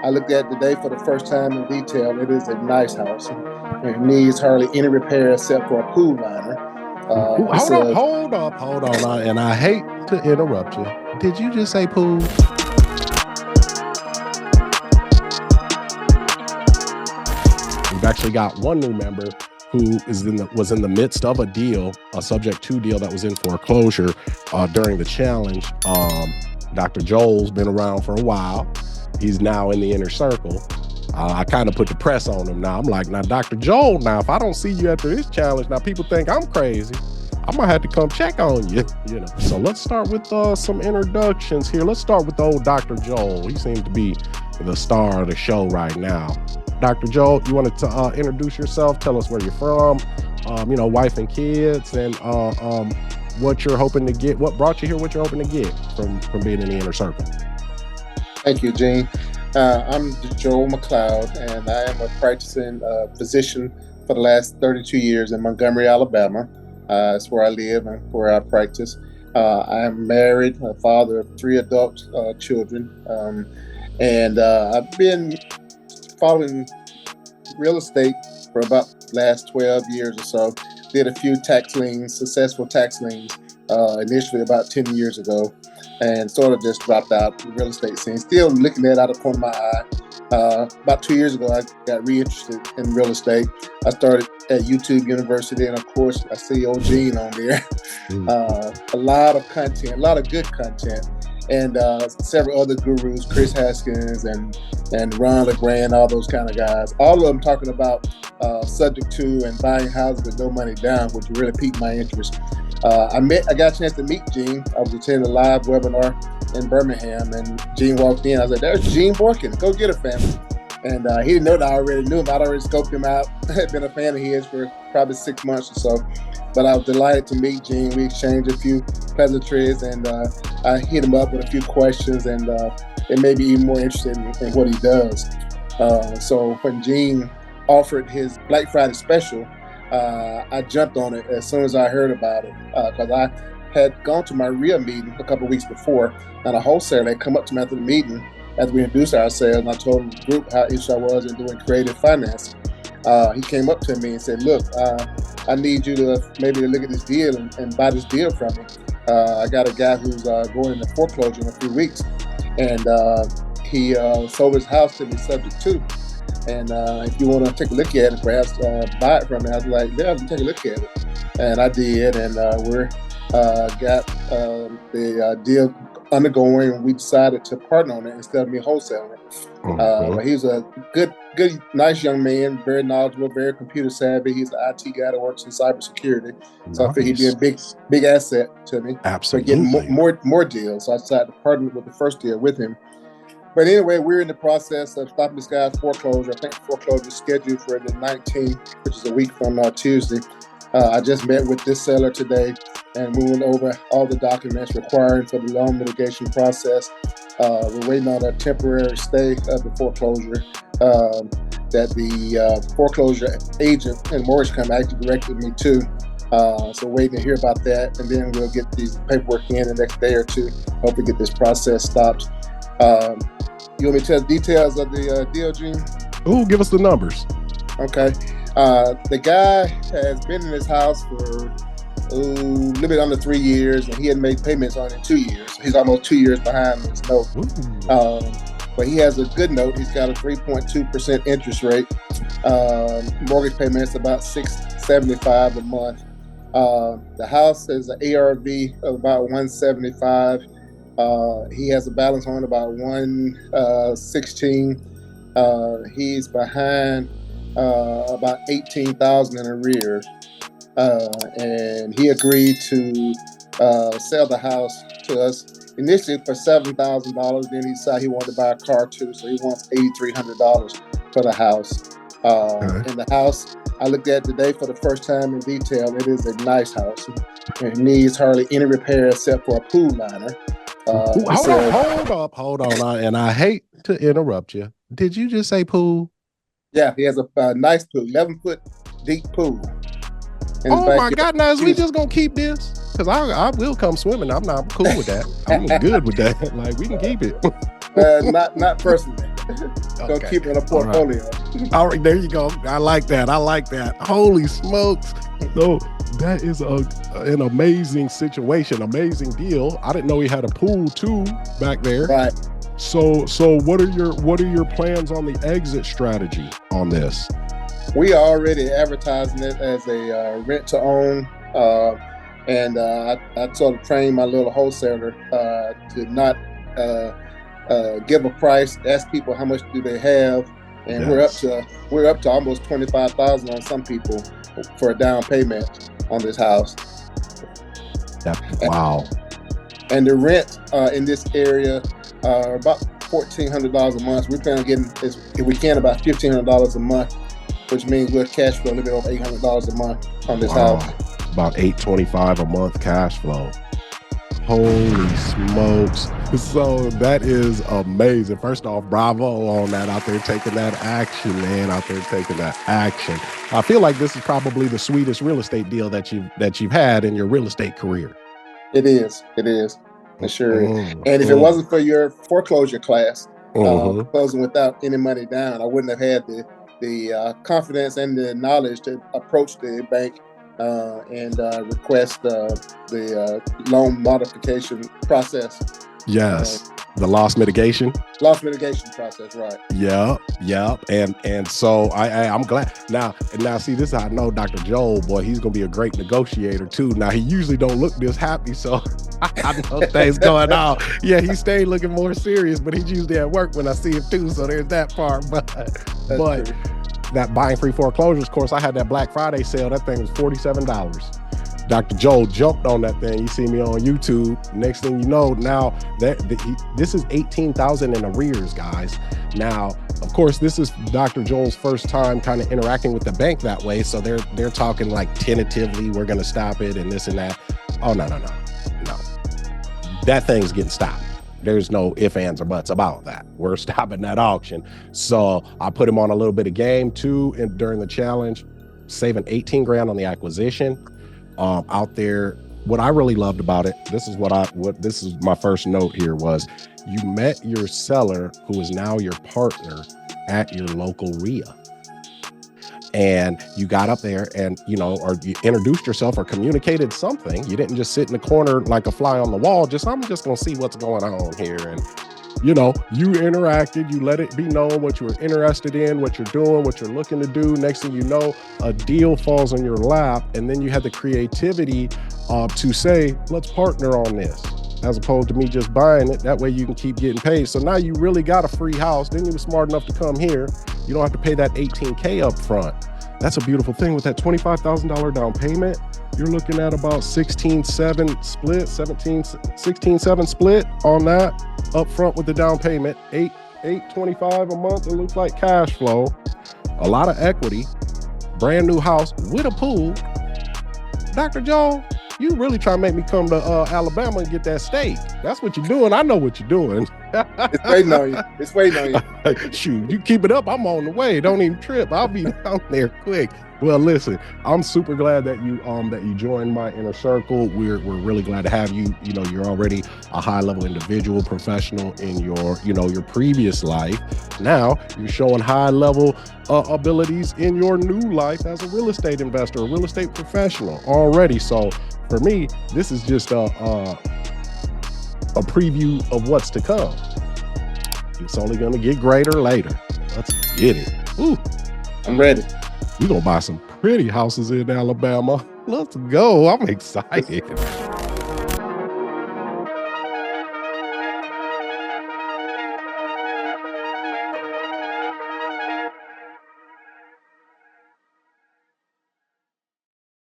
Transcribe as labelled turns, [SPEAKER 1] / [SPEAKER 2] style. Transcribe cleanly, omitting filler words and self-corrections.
[SPEAKER 1] I looked at it today for the first time in detail. It is a nice house. It needs hardly any repair except for a pool liner.
[SPEAKER 2] Hold on. And I hate to interrupt you. Did you just say pool? We've actually got one new member who was in the midst of a deal, a subject to deal that was in foreclosure during the challenge. Dr. Joel's been around for a while. He's now in the inner circle. I kind of put the press on him now. I'm like, now, Dr. Joel, now, if I don't see you after this challenge, now people think I'm crazy. I might have to come check on you, So let's start with some introductions here. Let's start with the old Dr. Joel. He seems to be the star of the show right now. Dr. Joel, you wanted to introduce yourself, tell us where you're from, wife and kids, and what you're hoping to get, what brought you here, what you're hoping to get from being in the inner circle.
[SPEAKER 1] Thank you, Gene. I'm Joel McCloud, and I am a practicing physician for the last 32 years in Montgomery, Alabama. That's where I live and where I practice. I am married, a father of 3 adult children, and I've been following real estate for about the last 12 years or so. Did a few tax liens, successful tax liens, initially about 10 years ago, and sort of just dropped out the real estate scene. Still looking at it out of the corner of my eye. About 2 years ago, I got reinterested in real estate. I started at YouTube University, and of course, I see old Gene on there. A lot of content, a lot of good content, and several other gurus, Chris Haskins and Ron LeGrand, all those kind of guys. All of them talking about subject to and buying houses with no money down, which really piqued my interest. I got a chance to meet Gene. I was attending a live webinar in Birmingham, and Gene walked in. I was like, "There's Gene Boykin, GoGetter Family." And he didn't know that I already knew him. I'd already scoped him out. I had been a fan of his for probably 6 months or so. But I was delighted to meet Gene. We exchanged a few pleasantries, and I hit him up with a few questions, and it made me even more interested in what he does. So when Gene offered his Black Friday special, I jumped on it as soon as I heard about it, because I had gone to my RIA meeting a couple of weeks before, and a wholesaler had come up to me after the meeting as we introduced ourselves, and I told the group how interested I was in doing creative finance. He came up to me and said, "Look, I need you to maybe look at this deal and buy this deal from me. I got a guy who's going into foreclosure in a few weeks, and he sold his house to me subject to. And if you want to take a look at it, perhaps buy it from me." I was like, "Yeah, take a look at it." And I did, and we're got the deal undergoing, and we decided to partner on it instead of me wholesaling it. But he's a good, nice young man, very knowledgeable, very computer savvy. He's an IT guy that works in cybersecurity. So I think he'd be a big asset to me.
[SPEAKER 2] Absolutely.
[SPEAKER 1] For getting more deals. So I decided to partner with the first deal with him. But anyway, we're in the process of stopping this guy's foreclosure. I think foreclosure is scheduled for the 19th, which is a week from Tuesday. I just met with this seller today, and we went over all the documents required for the loan mitigation process. We're waiting on a temporary stay of the foreclosure that the foreclosure agent and mortgage company actually directed me to. So waiting to hear about that, and then we'll get these paperwork in the next day or two. Hopefully get this process stopped. You want me to tell the details of the deal, Gene?
[SPEAKER 2] Ooh, give us the numbers.
[SPEAKER 1] Okay. The guy has been in his house for a little bit under 3 years, and he hadn't made payments on it in 2 years. He's almost 2 years behind his note. But he has a good note. He's got a 3.2% interest rate. Mortgage payments about $675 a month. The house has an ARV of about 175. He has a balance on about 116. He's behind about 18,000 in arrears, and he agreed to sell the house to us initially for $7,000. Then he decided he wanted to buy a car too, so he wants $8,300 for the house. And the house I looked at today for the first time in detail. It is a nice house. It needs hardly any repair except for a pool liner.
[SPEAKER 2] Hold on. And I hate to interrupt you. Did you just say pool?
[SPEAKER 1] Yeah, he has a nice pool, 11-foot deep pool.
[SPEAKER 2] Oh my God! Now, is we just gonna keep this? Because I will come swimming. I'm cool with that. I'm good with that. Like, we can keep it.
[SPEAKER 1] Not personally. Gonna keep it in a portfolio.
[SPEAKER 2] All right, there you go. I like that. Holy smokes. So that is an amazing situation, amazing deal. I didn't know he had a pool too back there.
[SPEAKER 1] Right.
[SPEAKER 2] So what are your plans on the exit strategy on this?
[SPEAKER 1] We are already advertising it as a rent to own, and I sort of trained my little wholesaler to not give a price, ask people how much do they have, and
[SPEAKER 2] Yes.
[SPEAKER 1] we're up to almost 25,000 on some people for a down payment on this house.
[SPEAKER 2] Wow.
[SPEAKER 1] And the rent in this area are about $1,400 a month. We plan on getting, if we can, about $1,500 a month, which means we'll cash flow a little bit over $800 a month on this house.
[SPEAKER 2] About $825 a month cash flow. Holy smokes. So that is amazing. First off, bravo on that, out there taking that action, man, I feel like this is probably the sweetest real estate deal that you've had in your real estate career.
[SPEAKER 1] It is. It sure is. And if it wasn't for your foreclosure class, closing without any money down, I wouldn't have had the confidence and the knowledge to approach the bank and request the loan modification process.
[SPEAKER 2] Yes, the loss mitigation
[SPEAKER 1] process, right?
[SPEAKER 2] Yep. And so I'm glad. Now see, this is how I know Dr. Joel, boy, he's gonna be a great negotiator too. Now he usually don't look this happy, so I know things going on. Yeah, he stayed looking more serious, but he's usually at work when I see him too. So there's that part. But that buying free foreclosures course, I had that Black Friday sale. That thing was $47. Dr. Joel jumped on that thing. You see me on YouTube. Next thing you know, now this is $18,000 in arrears, guys. Now, of course, this is Dr. Joel's first time kind of interacting with the bank that way. So they're talking like tentatively, we're going to stop it and this and that. Oh, no. That thing's getting stopped. There's no ifs, ands, or buts about that. We're stopping that auction. So I put him on a little bit of game too during the challenge, saving 18 grand on the acquisition. Out there, what I really loved about it, this is my first note here, was you met your seller, who is now your partner, at your local RIA. And you got up there and, or you introduced yourself or communicated something. You didn't just sit in the corner like a fly on the wall, I'm just going to see what's going on here. And, you interacted, you let it be known what you were interested in, what you're doing, what you're looking to do. Next thing you know, a deal falls on your lap. And then you had the creativity to say, let's partner on this, as opposed to me just buying it. That way you can keep getting paid. So now you really got a free house. Then you were smart enough to come here. You don't have to pay that $18K up front. That's a beautiful thing. With that $25,000 down payment, you're looking at about 16-7 split on that up front with the down payment. $825 a month. It looks like cash flow. A lot of equity. Brand new house with a pool. Dr. Joel, you really trying to make me come to Alabama and get that steak. That's what you're doing. I know what you're doing.
[SPEAKER 1] It's waiting on you.
[SPEAKER 2] Shoot, you keep it up, I'm on the way. Don't even trip. I'll be down there quick. Well, listen, I'm super glad that you joined my inner circle. We're really glad to have you. You're already a high level individual, professional in your previous life. Now you're showing high level abilities in your new life as a real estate investor, a real estate professional already. So for me, this is just a preview of what's to come. It's only going to get greater later. Let's get it. Ooh,
[SPEAKER 1] I'm ready.
[SPEAKER 2] We're going to buy some pretty houses in Alabama. Let's go. I'm excited.